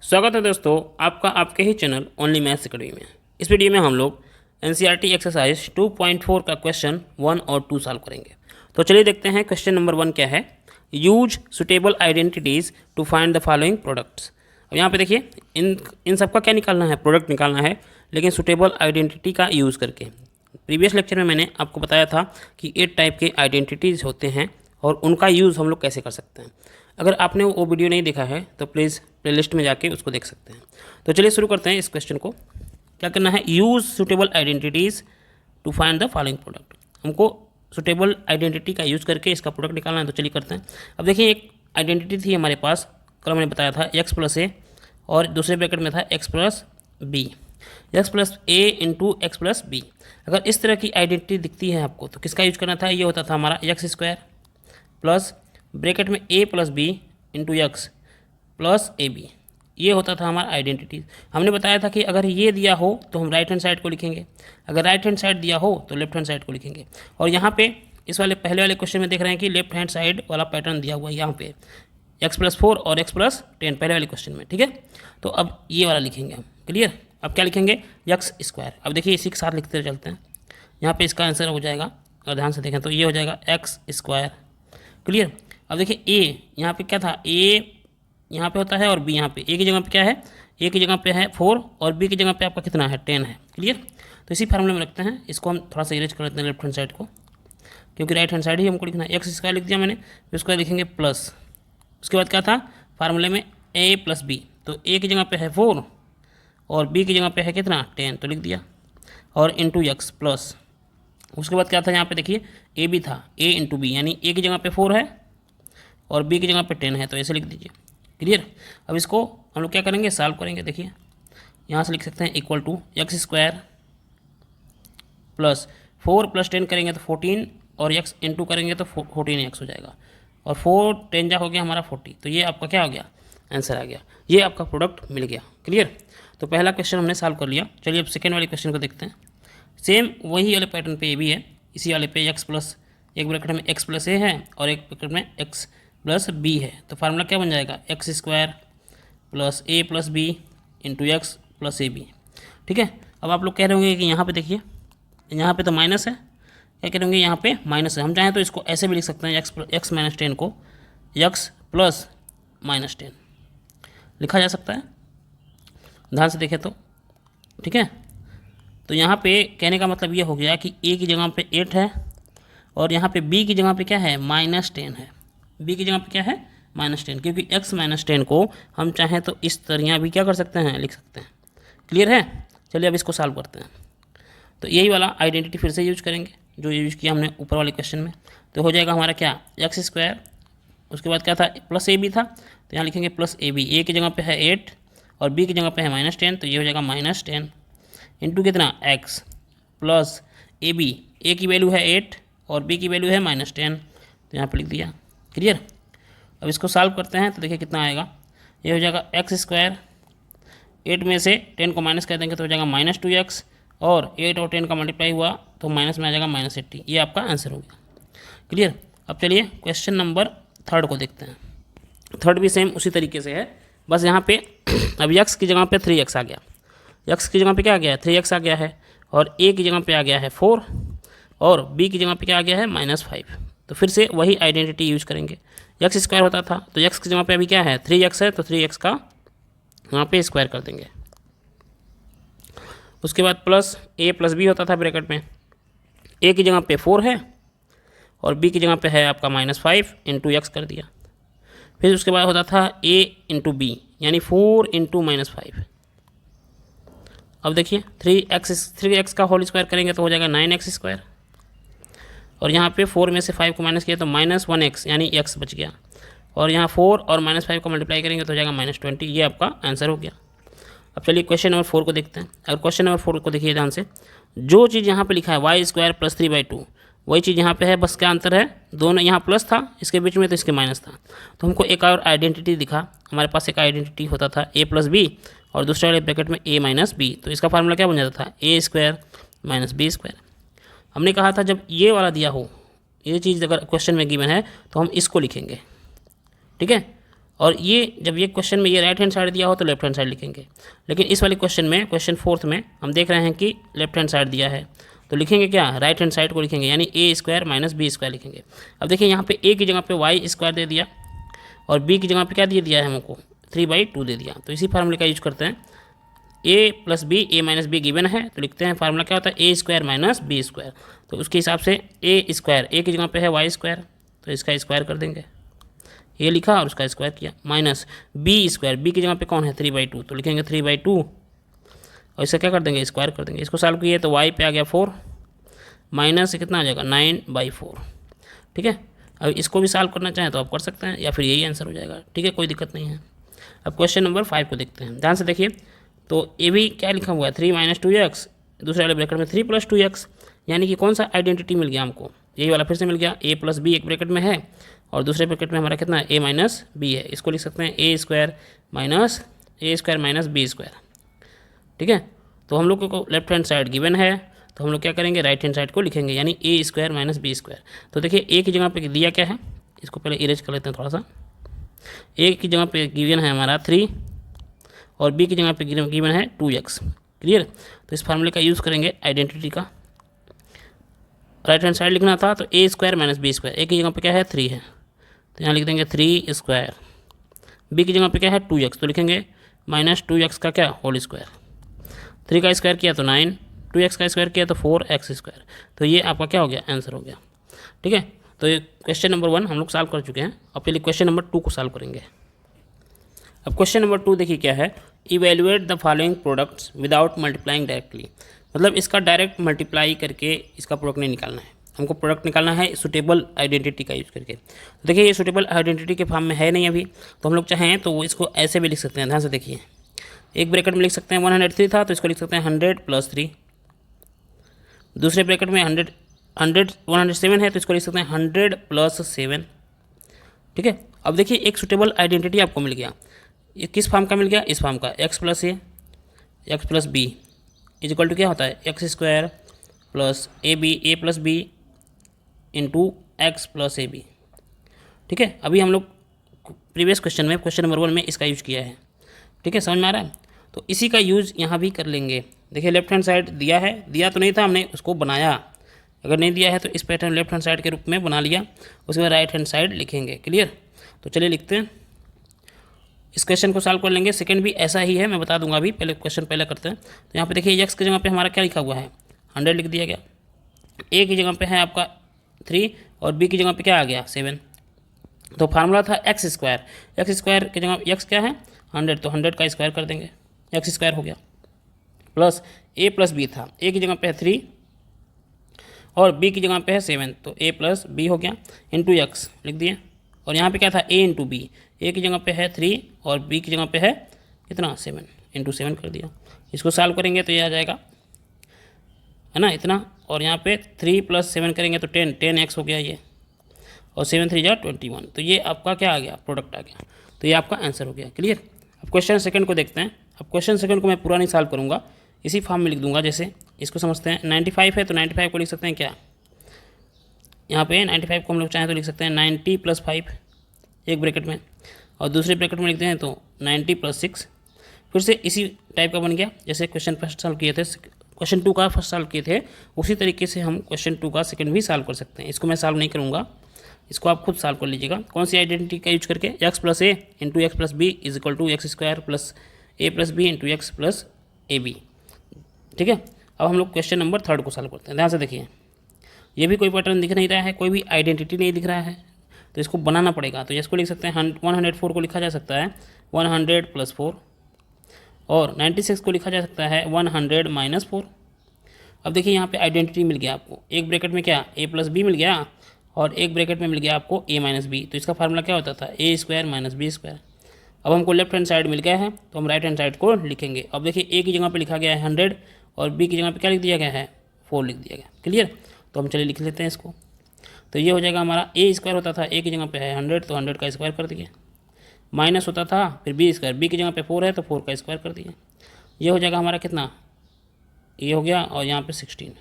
स्वागत है दोस्तों आपका आपके ही चैनल ओनली मैथ्स अकेडमी में। इस वीडियो में हम लोग एनसीईआरटी एक्सरसाइज 2.4 का क्वेश्चन 1 और 2 सॉल्व करेंगे। तो चलिए देखते हैं क्वेश्चन नंबर 1 क्या है। Use suitable identities to find the following products. अब यहाँ पे देखिए इन सब का क्या निकालना है, प्रोडक्ट निकालना है, लेकिन सुटेबल आइडेंटिटी का यूज़ करके। प्रीवियस लेक्चर में मैंने आपको बताया था कि 8 टाइप के आइडेंटिटीज़ होते हैं और उनका यूज़ हम लोग कैसे कर सकते हैं। अगर आपने वो वीडियो नहीं देखा है तो प्लीज़ प्लेलिस्ट में जाके उसको देख सकते हैं। तो चलिए शुरू करते हैं इस क्वेश्चन को। क्या करना है, use suitable identities to find the following product. हमको सुटेबल आइडेंटिटी का यूज़ करके इसका प्रोडक्ट निकालना है। तो चलिए करते हैं। अब देखिए एक आइडेंटिटी थी हमारे पास, कल मैंने बताया था x प्लस ए और दूसरे ब्रैकेट में था x plus b, x plus a into x plus b. अगर इस तरह की आइडेंटिटी दिखती है आपको तो किसका यूज करना था, ये होता था हमारा एक्स स्क्वायर प्लस ब्रैकेट में a plus b into x plus a b. ये होता था हमारा आइडेंटिटी। हमने बताया था कि अगर ये दिया हो तो हम राइट हैंड साइड को लिखेंगे, अगर राइट हैंड साइड दिया हो तो लेफ्ट हैंड साइड को लिखेंगे। और यहाँ पे इस वाले पहले वाले क्वेश्चन में देख रहे हैं कि लेफ्ट हैंड साइड वाला पैटर्न दिया हुआ है यहाँ पे x प्लस 4 और x प्लस 10 पहले वाले क्वेश्चन में, ठीक है। तो अब ये वाला लिखेंगे हम, क्लियर। अब क्या लिखेंगे, एक्स स्क्वायर। अब देखिए इसी के साथ लिखते चलते हैं। यहाँ पे इसका आंसर हो जाएगा, और ध्यान से देखें तो ये हो जाएगा एक्स स्क्वायर, क्लियर। अब देखिए ए यहाँ पे क्या था, ए यहाँ पे होता है और बी यहाँ पे, ए की जगह पे क्या है, ए की जगह पे है 4 और बी की जगह पे आपका कितना है 10 है, क्लियर। तो इसी फार्मूले में रखते हैं। इसको हम थोड़ा सा इरेज कर लेते हैं लेफ्ट हैंड साइड को, क्योंकि राइट हैंड साइड ही हमको लिखना है। एक्स स्क्वायर लिख दिया मैंने, फिर उसको लिखेंगे प्लस, उसके बाद क्या था फार्मूले में ए प्लस बी, तो ए की जगह पे है 4 और बी की जगह पे है कितना 10, तो लिख दिया, और इंटू एक्स प्लस। उसके बाद क्या था यहाँ पे देखिए ए बी था, ए इंटू बी, यानी ए की जगह पे 4 है और बी की जगह पे 10 है, तो ऐसे लिख दीजिए, क्लियर। अब इसको हम लोग क्या करेंगे, सॉल्व करेंगे। देखिए यहाँ से लिख सकते हैं equal to x square plus 4 plus 10 करेंगे तो 14 और एक्स इंटू करेंगे तो 14x हो जाएगा, और 4 10 जा हो गया हमारा 40। तो ये आपका क्या हो गया, आंसर आ गया, ये आपका प्रोडक्ट मिल गया, क्लियर। तो पहला क्वेश्चन हमने सॉल्व कर लिया। चलिए अब सेकेंड वाले क्वेश्चन को देखते हैं। सेम वही वाले पैटर्न पे ये भी है, इसी वाले पे x प्लस, एक ब्रैकेट में x प्लस ए है और एक ब्रैकेट में x प्लस बी है। तो फार्मूला क्या बन जाएगा, x square plus a plus b into x plus a b, ठीक है। अब आप लोग कह रहे होंगे कि यहाँ पे देखिए, यहाँ पे तो माइनस है, क्या करेंगे यहाँ पे माइनस है। हम चाहें तो इसको ऐसे भी लिख सकते हैं, एक्स माइनस 10 को एक्स प्लस माइनस 10 लिखा जा सकता है, ध्यान से देखें तो, ठीक है। तो यहाँ पे कहने का मतलब ये हो गया कि ए की जगह पे 8 है और यहाँ पे बी की जगह पे क्या है -10 है, बी की जगह पे क्या है -10, क्योंकि x -10 को हम चाहें तो इस तरह भी क्या कर सकते हैं, लिख सकते हैं, क्लियर है। चलिए अब इसको सॉल्व करते हैं। तो यही वाला आइडेंटिटी फिर से यूज करेंगे जो यूज किया हमने ऊपर वाले क्वेश्चन में। तो हो जाएगा हमारा क्या, एक्स स्क्वायर, उसके बाद क्या था प्लस ए बी था, तो यहाँ लिखेंगे प्लस ए बी, ए की जगह पे है 8 और बी की जगह पे है -10, तो ये हो जाएगा -10 इंटू कितना x प्लस ए बी, ए की वैल्यू है 8 और बी की वैल्यू है -10, तो यहाँ पर लिख दिया, क्लियर। अब इसको सॉल्व करते हैं तो देखिए कितना आएगा, ये हो जाएगा एक्स स्क्वायर, 8 में से 10 को माइनस कर देंगे तो हो जाएगा -2x, और 8 और 10 का मल्टीप्लाई हुआ तो माइनस में आ जाएगा -80। ये आपका आंसर हो गया, क्लियर। अब चलिए क्वेश्चन नंबर 3 को देखते हैं। थर्ड भी सेम उसी तरीके से है, बस यहाँ पे अब x की जगह पे 3x आ गया, x की जगह पे क्या आ गया है 3x आ गया है, और a की जगह पे आ गया है 4 और b की जगह पे क्या आ गया है -5। तो फिर से वही आइडेंटिटी यूज करेंगे। एक्स स्क्वायर होता था तो x की जगह पे अभी क्या है 3x है, तो 3x का यहाँ पे स्क्वायर कर देंगे। उसके बाद प्लस a प्लस बी होता था ब्रैकेट में, a की जगह पे 4 है और b की जगह पे है आपका -5 इंटू एक्स कर दिया। फिर उसके बाद होता था a इंटू बी, यानी 4 इंटू -5। अब देखिए 3x का होल स्क्वायर करेंगे तो हो जाएगा 9x स्क्वायर, और यहाँ पे 4 में से 5 को माइनस किया तो -1x यानी x बच गया, और यहाँ 4 और -5 को मल्टीप्लाई करेंगे तो हो जाएगा -20। ये आपका आंसर हो गया। अब चलिए क्वेश्चन नंबर 4 को देखते हैं। अगर क्वेश्चन नंबर 4 को देखिए ध्यान से, जो चीज़ यहाँ पे लिखा है वाई स्क्वायर प्लस 3/2 वही चीज़ यहाँ पे है, बस क्या अंतर है, दोनों यहाँ प्लस था इसके बीच में तो इसके माइनस था। तो हमको एक और आइडेंटिटी दिखा, हमारे पास एक आइडेंटिटी होता था a प्लस बी और दूसरे वाले ब्रैकेट में a माइनस बी, तो इसका फार्मूला क्या बन जाता था a square minus b square. हमने कहा था जब ये वाला दिया हो, ये चीज़ अगर क्वेश्चन में गिवन है तो हम इसको लिखेंगे, ठीक है। और ये जब ये क्वेश्चन में ये राइट हैंड साइड दिया हो तो लेफ्ट हैंड साइड लिखेंगे, लेकिन इस वाले क्वेश्चन में, क्वेश्चन 4 में हम देख रहे हैं कि लेफ्ट हैंड साइड दिया है, तो लिखेंगे क्या, राइट हैंड साइड को लिखेंगे, यानी ए स्क्वायर माइनस बी स्क्वायर लिखेंगे। अब देखिए यहाँ पे ए की जगह पे वाई स्क्वायर दे दिया और बी की जगह पे क्या दे दिया है हमको, 3/2 दे दिया। तो इसी फार्मूले का यूज करते हैं, a plus b, a minus b given है तो लिखते हैं फार्मूला क्या होता है, a square minus b square. तो उसके हिसाब से ए स्क्वायर, ए की जगह पे है वाई स्क्वायर तो इसका स्क्वायर कर देंगे, ये लिखा और उसका स्क्वायर किया, माइनस बी स्क्वायर, बी की जगह पे कौन है 3/2 तो लिखेंगे 3/2 और इसका क्या कर देंगे, स्क्वायर कर देंगे। इसको सॉल्व किए तो वाई पे आ गया 4 माइनस कितना आ जाएगा 9/4। ठीक है, अब इसको भी सॉल्व करना चाहें तो आप कर सकते हैं या फिर यही आंसर हो जाएगा। ठीक है, कोई दिक्कत नहीं है। अब क्वेश्चन नंबर 5 को देखते हैं, ध्यान से देखिए। तो ये भी क्या लिखा हुआ है 3 - 2x, दूसरे वाले ब्रैकेट में 3 + 2x, यानी कि कौन सा आइडेंटिटी मिल गया हमको, यही वाला फिर से मिल गया, a + b एक ब्रैकेट में है और दूसरे ब्रैकेट में हमारा कितना है a - b है। इसको लिख सकते हैं a square minus b square. ठीक है, तो हम लोग को लेफ्ट हैंड साइड गिवन है तो हम लोग क्या करेंगे, राइट हैंड साइड को लिखेंगे, यानी a square minus b square. तो देखिए a की जगह पे दिया क्या है, इसको पहले इरेज कर लेते हैं थोड़ा सा। a की जगह पे गिवन है हमारा 3 और b की जगह पे गिवन है 2x। क्लियर, तो इस फार्मूले का यूज़ करेंगे आइडेंटिटी का, राइट हैंड साइड लिखना था तो a square minus b square, a की जगह पे क्या है 3 है तो यहाँ लिख देंगे 3 स्क्वायर, b की जगह पे क्या है 2x तो लिखेंगे -2x का क्या होल स्क्वायर, 3 का स्क्वायर किया तो 9, 2x का स्क्वायर किया तो 4x स्क्वायर। तो ये आपका क्या हो गया, आंसर हो गया। ठीक है, तो ये क्वेश्चन नंबर 1 हम लोग सॉल्व कर चुके हैं। अब पहले क्वेश्चन नंबर 2 को सॉल्व करेंगे। अब क्वेश्चन नंबर 2 देखिए क्या है, evaluate the following products without multiplying directly, मतलब इसका डायरेक्ट मल्टीप्लाई करके इसका प्रोडक्ट नहीं निकालना है, हमको प्रोडक्ट निकालना है सुटेबल आइडेंटिटी का यूज़ करके। तो देखिए ये सुटेबल आइडेंटिटी के फॉर्म में है नहीं अभी, तो हम लोग चाहें तो वो इसको ऐसे भी लिख सकते हैं। ध्यान से देखिए, एक ब्रैकेट में लिख सकते हैं 103 था तो इसको लिख सकते हैं 100 + 3, दूसरे ब्रैकेट में 107 है तो इसको लिख सकते हैं 100 + 7। ठीक है, अब देखिए एक सुटेबल आइडेंटिटी आपको मिल गया, ये किस फॉर्म का मिल गया, इस फॉर्म का, x + a x + b equal to क्या होता है x square plus a + b into x + ab। ठीक है, अभी हम लोग प्रीवियस क्वेश्चन में, क्वेश्चन नंबर 1 में इसका यूज़ किया है। ठीक है, समझ में आ रहा है, तो इसी का यूज़ यहाँ भी कर लेंगे। देखिए लेफ्ट हैंड साइड दिया है, दिया तो नहीं था, हमने उसको बनाया, अगर नहीं दिया है तो इस पैटर्न लेफ्ट हैंड साइड के रूप में बना लिया, उसके बाद राइट हैंड साइड लिखेंगे। क्लियर, तो चलिए लिखते हैं, इस क्वेश्चन को सॉल्व कर लेंगे। सेकंड भी ऐसा ही है, मैं बता दूंगा अभी, पहले क्वेश्चन पहले करते हैं। तो यहाँ पे देखिए x की जगह पे हमारा क्या लिखा हुआ है 100 लिख दिया गया, a की जगह पे है आपका 3 और b की जगह पे क्या आ गया 7। तो फार्मूला था x स्क्वायर की जगह x क्या है 100 तो 100 का स्क्वायर कर देंगे, x स्क्वायर हो गया, प्लस a + b था, a की जगह पे है 3 और b की जगह पे है 7 तो a + b हो गया इंटू x लिख दिए, और यहाँ पे क्या था a × b, a की जगह पे है 3 और b की जगह पे है कितना 7 इंटू 7 कर दिया। इसको सॉल्व करेंगे तो ये आ जाएगा, है ना, इतना, और यहाँ पे 3 + 7 करेंगे तो 10x हो गया ये, और 7 × 3 = 21, तो ये आपका क्या आ गया, प्रोडक्ट आ गया, तो ये आपका आंसर हो गया। क्लियर, अब क्वेश्चन सेकंड को देखते हैं। अब क्वेश्चन सेकंड को मैं पूरा नहीं सॉल्व करूँगा, इसी फॉर्म में लिख दूंगा। जैसे इसको समझते हैं, 95 है तो 95 को लिख सकते हैं क्या, यहाँ पे 95 को हम लोग चाहें तो लिख सकते हैं 90 + 5 एक ब्रैकेट में, और दूसरे ब्रैकेट में लिखते हैं तो 90 + 6, फिर से इसी टाइप का बन गया जैसे क्वेश्चन फर्स्ट सॉल्व किए थे, क्वेश्चन 2 का फर्स्ट सॉल्व किए थे, उसी तरीके से हम क्वेश्चन 2 का सेकंड भी सॉल्व कर सकते हैं। इसको मैं सॉल्व नहीं करूँगा, इसको आप खुद सॉल्व कर लीजिएगा। कौन सी आइडेंटिटी का यूज करके, x + a into x + b equal to x square plus a + b into x + ab। ठीक है, अब हम लोग क्वेश्चन नंबर 3 को सॉल्व करते हैं। ध्यान से देखिए, ये भी कोई पैटर्न दिख नहीं रहा है, कोई भी आइडेंटिटी नहीं दिख रहा है, तो इसको बनाना पड़ेगा। तो इसको लिख सकते हैं 104 को लिखा जा सकता है 100 + 4, और 96 को लिखा जा सकता है 100 - 4। अब देखिए यहाँ पे आइडेंटिटी मिल गया आपको, एक ब्रैकेट में क्या a + b मिल गया और एक ब्रैकेट में मिल गया आपको a - b, तो इसका फार्मूला क्या होता था a square minus b square. अब हमको लेफ्ट हैंड साइड मिल गया है तो हम राइट हैंड साइड को लिखेंगे। अब देखिए a की जगह पे लिखा गया है 100 और b की जगह पे क्या लिख दिया गया है 4 लिख दिया गया। क्लियर, तो हम चलिए लिख लेते हैं इसको। तो ये हो जाएगा हमारा a स्क्वायर होता था, a की जगह पे है 100 तो 100 का स्क्वायर कर दिए, माइनस होता था फिर b स्क्वायर, b की जगह पे 4 है तो 4 का स्क्वायर कर दिए। ये हो जाएगा हमारा कितना, ये हो गया, और यहाँ पे 16।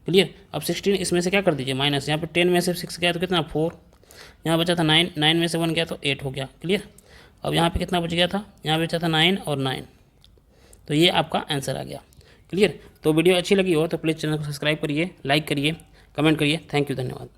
क्लियर, अब 16 इसमें से क्या कर दीजिए माइनस, यहाँ पे 10 में से 6 गया तो कितना 4, यहाँ बचा था 9, 9 में से 1 गया तो 8 हो गया। क्लियर, अब यहाँ पे कितना बच गया था, यहाँ पे बचा था 9 और 9, तो ये आपका आंसर आ गया। क्लियर। तो वीडियो अच्छी लगी हो तो प्लीज़ चैनल को सब्सक्राइब करिए, लाइक करिए, कमेंट करिए। थैंक यू, धन्यवाद।